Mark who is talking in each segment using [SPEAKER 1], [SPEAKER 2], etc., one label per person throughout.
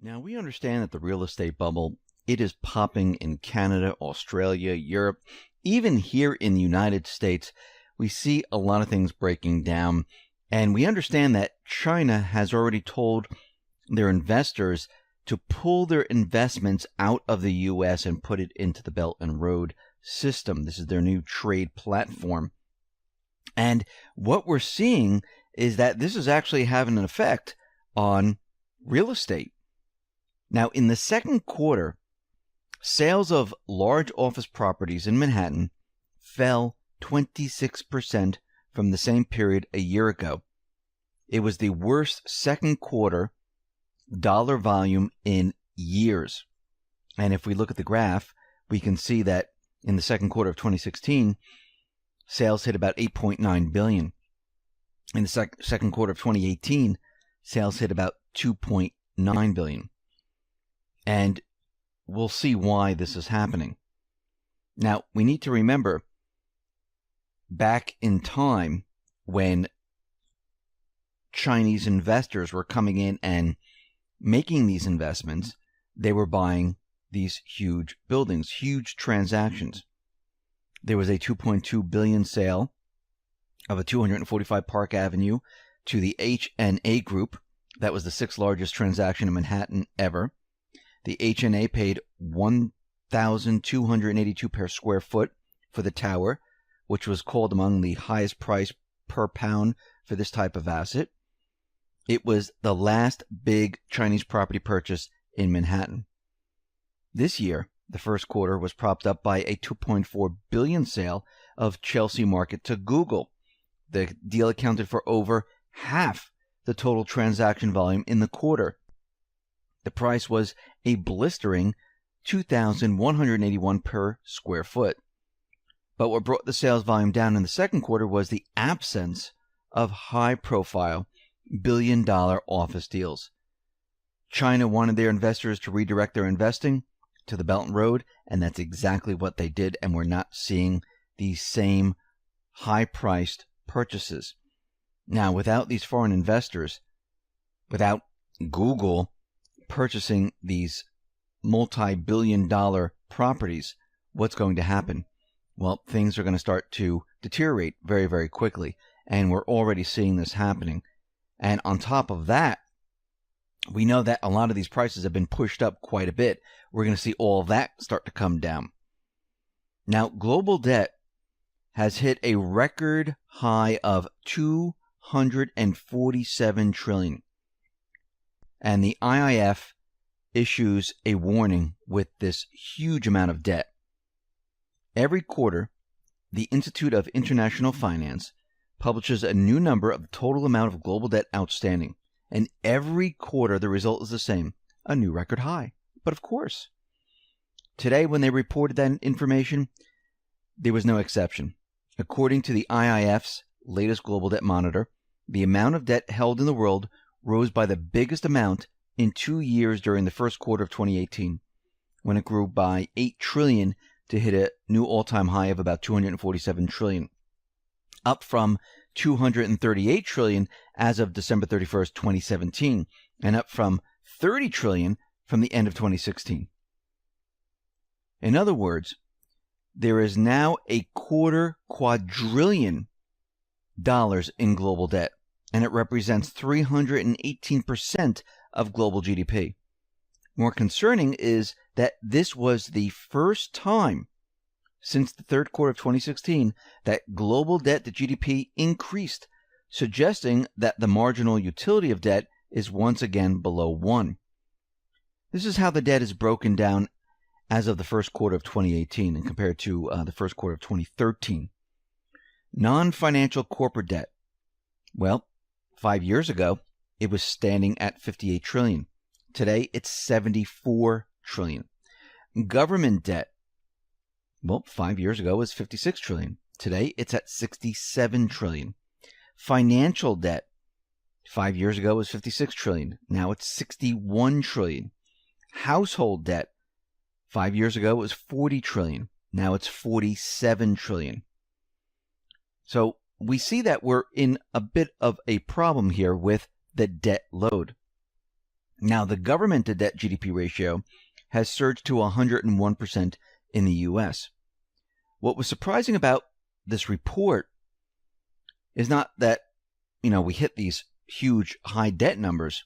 [SPEAKER 1] Now, we understand that the real estate bubble, it is popping in Canada, Australia, Europe, even here in the United States. We see a lot of things breaking down, and we understand that China has already told their investors to pull their investments out of the U.S. and put it into the Belt and Road system. This is their new trade platform. And what we're seeing is that this is actually having an effect on real estate. Now, in the second quarter, sales of large office properties in Manhattan fell 26% from the same period a year ago. It was the worst second quarter dollar volume in years. And if we look at the graph, we can see that in the second quarter of 2016, sales hit about $8.9 billion. In the second quarter of 2018, sales hit about $2.9 billion. And we'll see why this is happening. Now, we need to remember back in time when Chinese investors were coming in and making these investments, they were buying these huge buildings, huge transactions. There was a $2.2 billion sale of a 245 Park Avenue to the HNA Group. That was the sixth largest transaction in Manhattan ever. The HNA paid $1,282 per square foot for the tower, which was called among the highest price per pound for this type of asset. It was the last big Chinese property purchase in Manhattan. This year, the first quarter was propped up by a $2.4 billion sale of Chelsea Market to Google. The deal accounted for over half the total transaction volume in the quarter. The price was a blistering $2,181 per square foot. But what brought the sales volume down in the second quarter was the absence of high-profile billion-dollar office deals. China wanted their investors to redirect their investing to the Belt and Road, and that's exactly what they did, and we're not seeing these same high-priced purchases. Now, without these foreign investors, without Google purchasing these multi-billion-dollar properties, what's going to happen? Well, things are going to start to deteriorate very, very quickly, and we're already seeing this happening. And on top of that, we know that a lot of these prices have been pushed up quite a bit. We're going to see all of that start to come down. Now, global debt has hit a record high of $247 trillion. And the IIF issues a warning with this huge amount of debt. Every quarter, the Institute of International Finance publishes a new number of the total amount of global debt outstanding. And every quarter, the result is the same, a new record high. But of course, today when they reported that information, there was no exception. According to the IIF's latest global debt monitor, the amount of debt held in the world rose by the biggest amount in 2 years during the first quarter of 2018, when it grew by $8 trillion to hit a new all-time high of about $247 trillion, up from $238 trillion as of December 31st, 2017, and up from $30 trillion from the end of 2016. In other words, there is now a $250 quadrillion in global debt, and it represents 318% of global GDP. More concerning is that this was the first time since the third quarter of 2016 that global debt to GDP increased, suggesting that the marginal utility of debt is once again below 1. This is how the debt is broken down as of the first quarter of 2018 and compared to the first quarter of 2013. Non-financial corporate debt. Well, 5 years ago, it was standing at $58 trillion. Today, it's $74 trillion. Government debt. Well, 5 years ago, it was $56 trillion. Today, it's at $67 trillion. Financial debt. 5 years ago, it was $56 trillion. Now it's $61 trillion. Household debt. 5 years ago, it was $40 trillion. Now it's $47 trillion. So we see that we're in a bit of a problem here with the debt load. Now, the government to debt GDP ratio has surged to 101% in the U.S. What was surprising about this report is not that, we hit these huge high debt numbers.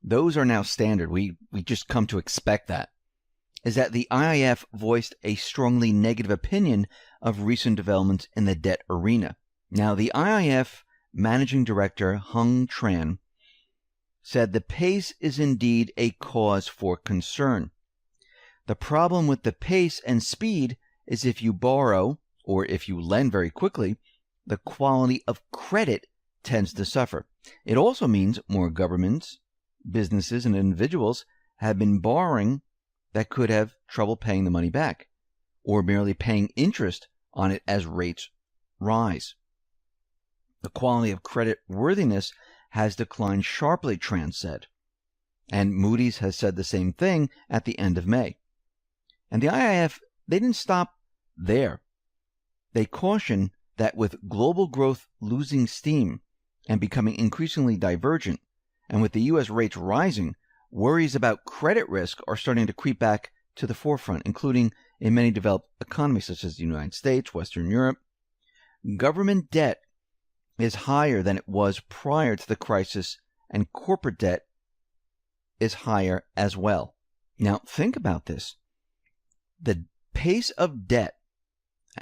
[SPEAKER 1] Those are now standard. We just come to expect that. Is that the IIF voiced a strongly negative opinion of recent developments in the debt arena. Now, the IIF Managing Director Hung Tran said the pace is indeed a cause for concern. The problem with the pace and speed is if you borrow or if you lend very quickly, the quality of credit tends to suffer. It also means more governments, businesses, and individuals have been borrowing that could have trouble paying the money back or merely paying interest on it as rates rise. The quality of credit worthiness has declined sharply, Tran said. And Moody's has said the same thing at the end of May. And the IIF, they didn't stop there. They caution that with global growth losing steam and becoming increasingly divergent, and with the U.S. rates rising, worries about credit risk are starting to creep back to the forefront, including in many developed economies such as the United States, Western Europe. Government debt is higher than it was prior to the crisis, and corporate debt is higher as well. Now, think about this. The pace of debt,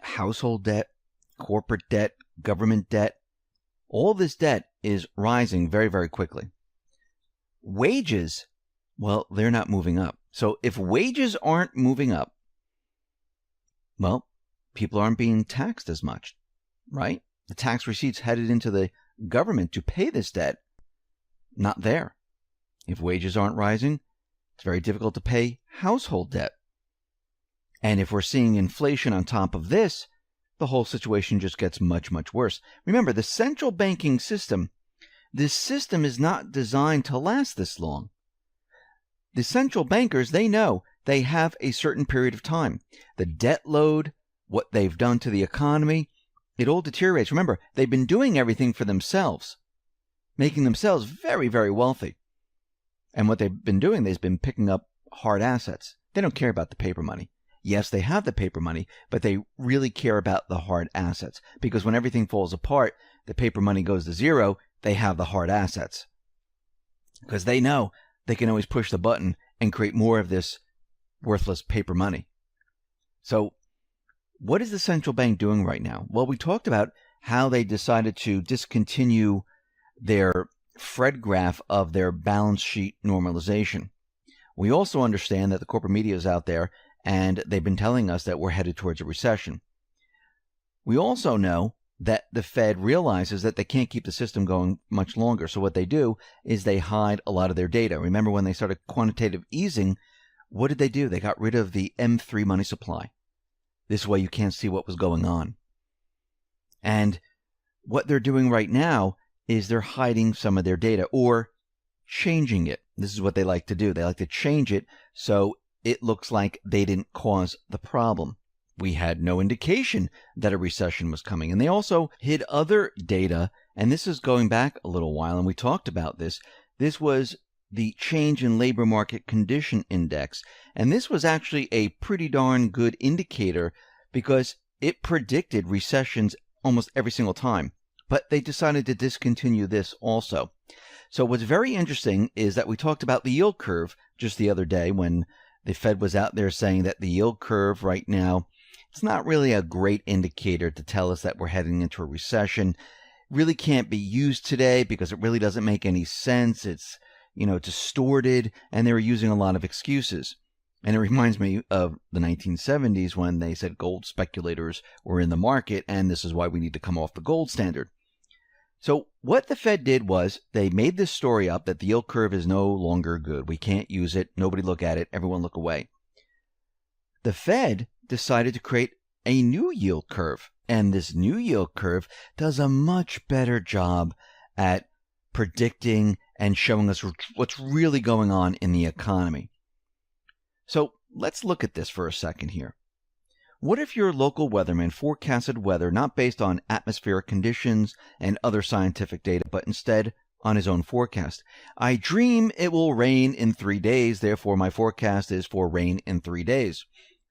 [SPEAKER 1] household debt, corporate debt, government debt, all this debt is rising very, very quickly. Wages, well, they're not moving up. So if wages aren't moving up, well, people aren't being taxed as much, right? The tax receipts headed into the government to pay this debt, not there. If wages aren't rising, it's very difficult to pay household debt. And if we're seeing inflation on top of this, the whole situation just gets much, much worse. Remember, the central banking system, this system is not designed to last this long. The central bankers, they know they have a certain period of time. The debt load, what they've done to the economy, it all deteriorates. Remember, they've been doing everything for themselves, making themselves very, very wealthy. And what they've been doing, they've been picking up hard assets. They don't care about the paper money. Yes, they have the paper money, but they really care about the hard assets. Because when everything falls apart, the paper money goes to zero, they have the hard assets. Because they know they can always push the button and create more of this worthless paper money. So what is the central bank doing right now? Well, we talked about how they decided to discontinue their Fred graph of their balance sheet normalization. We also understand that the corporate media is out there and they've been telling us that we're headed towards a recession. We also know that the Fed realizes that they can't keep the system going much longer. So what they do is they hide a lot of their data. Remember when they started quantitative easing, what did they do? They got rid of the M3 money supply. This way you can't see what was going on. And what they're doing right now is they're hiding some of their data or changing it. This is what they like to do. They like to change it so it looks like they didn't cause the problem. We had no indication that a recession was coming. And they also hid other data, and this is going back a little while, and we talked about this. This was the Change in Labor Market Condition Index. And this was actually a pretty darn good indicator because it predicted recessions almost every single time. But they decided to discontinue this also. So what's very interesting is that we talked about the yield curve just the other day when the Fed was out there saying that the yield curve right now, it's not really a great indicator to tell us that we're heading into a recession. Really can't be used today because it really doesn't make any sense. It's, distorted, and they were using a lot of excuses. And it reminds me of the 1970s when they said gold speculators were in the market, and this is why we need to come off the gold standard. So what the Fed did was they made this story up that the yield curve is no longer good. We can't use it. Nobody look at it. Everyone look away. The Fed decided to create a new yield curve. And this new yield curve does a much better job at predicting and showing us what's really going on in the economy. So let's look at this for a second here. What if your local weatherman forecasted weather not based on atmospheric conditions and other scientific data, but instead on his own forecast. I dream it will rain in 3 days, therefore my forecast is for rain in 3 days.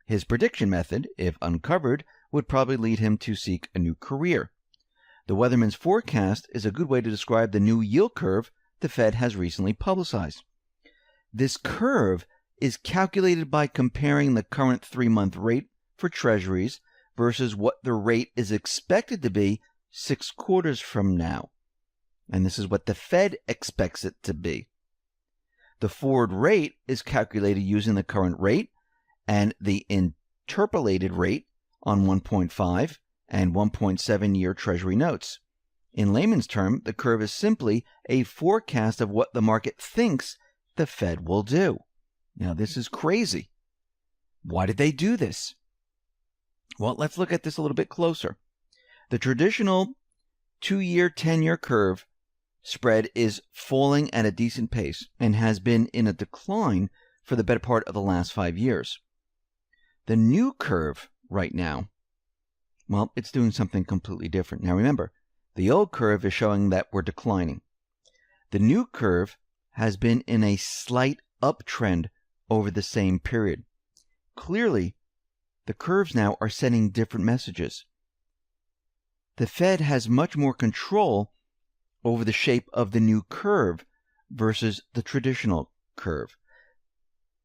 [SPEAKER 1] His prediction method, if uncovered, would probably lead him to seek a new career. The weatherman's forecast is a good way to describe the new yield curve the Fed has recently publicized. This curve is calculated by comparing the current 3-month rate for treasuries versus what the rate is expected to be 6 quarters from now. And this is what the Fed expects it to be. The forward rate is calculated using the current rate and the interpolated rate on 1.5 and 1.7-year Treasury notes. In layman's term, the curve is simply a forecast of what the market thinks the Fed will do. Now, this is crazy. Why did they do this? Well, let's look at this a little bit closer. The traditional 2-year, 10-year curve spread is falling at a decent pace and has been in a decline for the better part of the last 5 years. The new curve right now, well, it's doing something completely different. Now remember, the old curve is showing that we're declining. The new curve has been in a slight uptrend over the same period. Clearly, the curves now are sending different messages. The Fed has much more control over the shape of the new curve versus the traditional curve.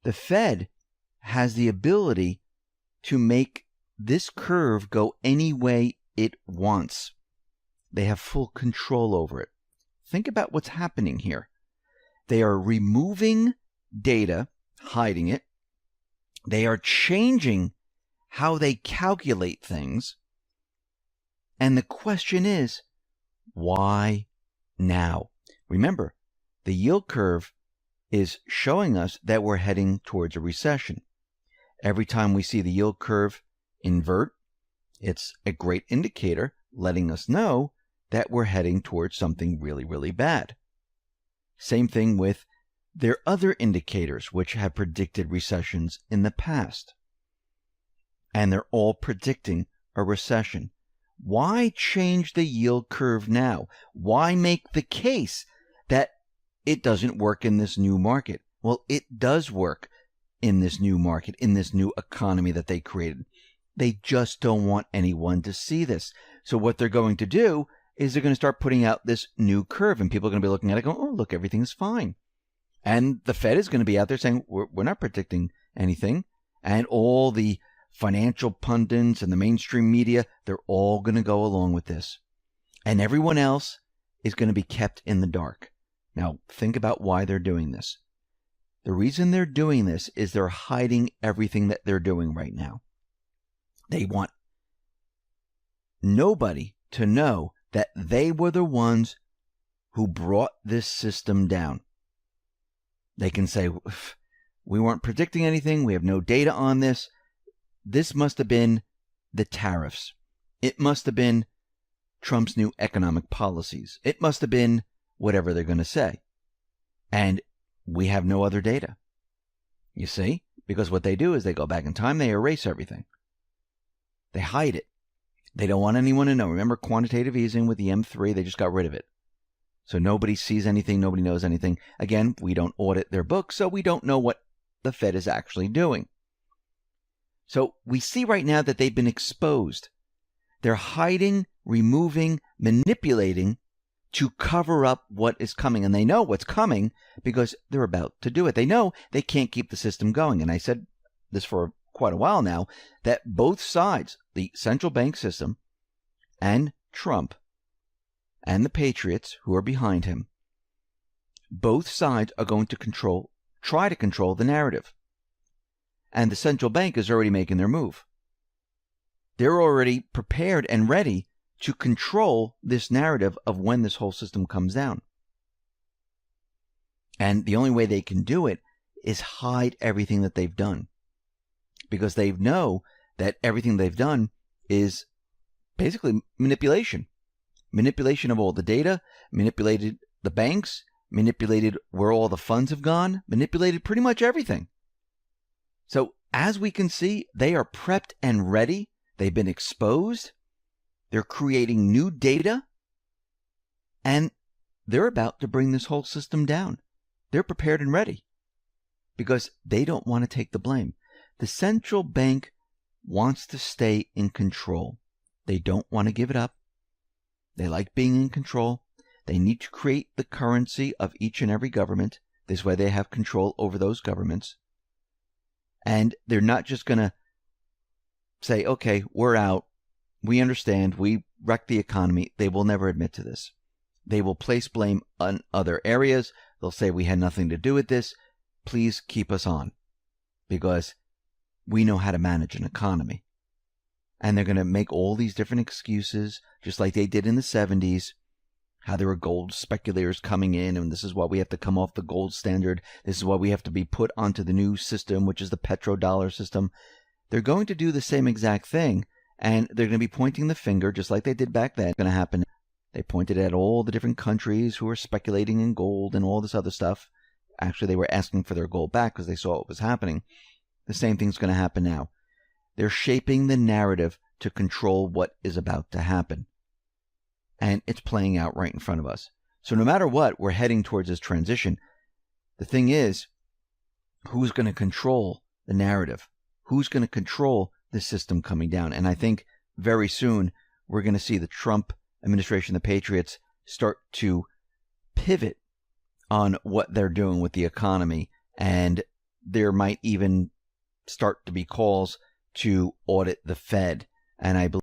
[SPEAKER 1] The Fed has the ability to make this curve go any way it wants. They have full control over it. Think about what's happening here. They are removing data, hiding it. They are changing how they calculate things. And the question is, why now? Remember, the yield curve is showing us that we're heading towards a recession. Every time we see the yield curve invert, it's a great indicator letting us know that we're heading towards something really, really bad. Same thing with their other indicators, which have predicted recessions in the past. And they're all predicting a recession. Why change the yield curve now? Why make the case that it doesn't work in this new market? Well, it does work in this new market, in this new economy that they created. They just don't want anyone to see this. So what they're going to do is they're going to start putting out this new curve, and people are going to be looking at it going, oh, look, everything's fine. And the Fed is going to be out there saying, we're not predicting anything. And all the financial pundits and the mainstream media, they're all going to go along with this. And everyone else is going to be kept in the dark. Now, think about why they're doing this. The reason they're doing this is they're hiding everything that they're doing right now. They want nobody to know that they were the ones who brought this system down. They can say, we weren't predicting anything. We have no data on this. This must have been the tariffs. It must have been Trump's new economic policies. It must have been whatever they're going to say. And we have no other data. You see? Because what they do is they go back in time, they erase everything. They hide it. They don't want anyone to know. Remember quantitative easing with the M3? They just got rid of it. So nobody sees anything, nobody knows anything. Again, we don't audit their books, so we don't know what the Fed is actually doing. So we see right now that they've been exposed. They're hiding, removing, manipulating to cover up what is coming. And they know what's coming because they're about to do it. They know they can't keep the system going. And I said this for quite a while now, that both sides, the central bank system and Trump and the patriots who are behind him, both sides are going to try to control the narrative. And the central bank is already making their move. They're already prepared and ready to control this narrative of when this whole system comes down. And the only way they can do it is hide everything that they've done. Because they know that everything they've done is basically manipulation. Manipulation of all the data, manipulated the banks, manipulated where all the funds have gone, manipulated pretty much everything. So as we can see, they are prepped and ready. They've been exposed. They're creating new data. And they're about to bring this whole system down. They're prepared and ready because they don't want to take the blame. The central bank wants to stay in control. They don't want to give it up. They like being in control. They need to create the currency of each and every government. This way they have control over those governments. And they're not just going to say, okay, we're out. We understand. We wrecked the economy. They will never admit to this. They will place blame on other areas. They'll say we had nothing to do with this. Please keep us on because we know how to manage an economy. And they're going to make all these different excuses, just like they did in the 70s, how there were gold speculators coming in, and this is why we have to come off the gold standard. This is why we have to be put onto the new system, which is the petrodollar system. They're going to do the same exact thing, and they're going to be pointing the finger, just like they did back then. It's going to happen. They pointed at all the different countries who were speculating in gold and all this other stuff. Actually, they were asking for their gold back because they saw what was happening. The same thing's going to happen now. They're shaping the narrative to control what is about to happen. And it's playing out right in front of us. So no matter what, we're heading towards this transition. The thing is, who's going to control the narrative? Who's going to control the system coming down? And I think very soon we're going to see the Trump administration, the Patriots, start to pivot on what they're doing with the economy. And there might even start to be calls to audit the Fed. And I believe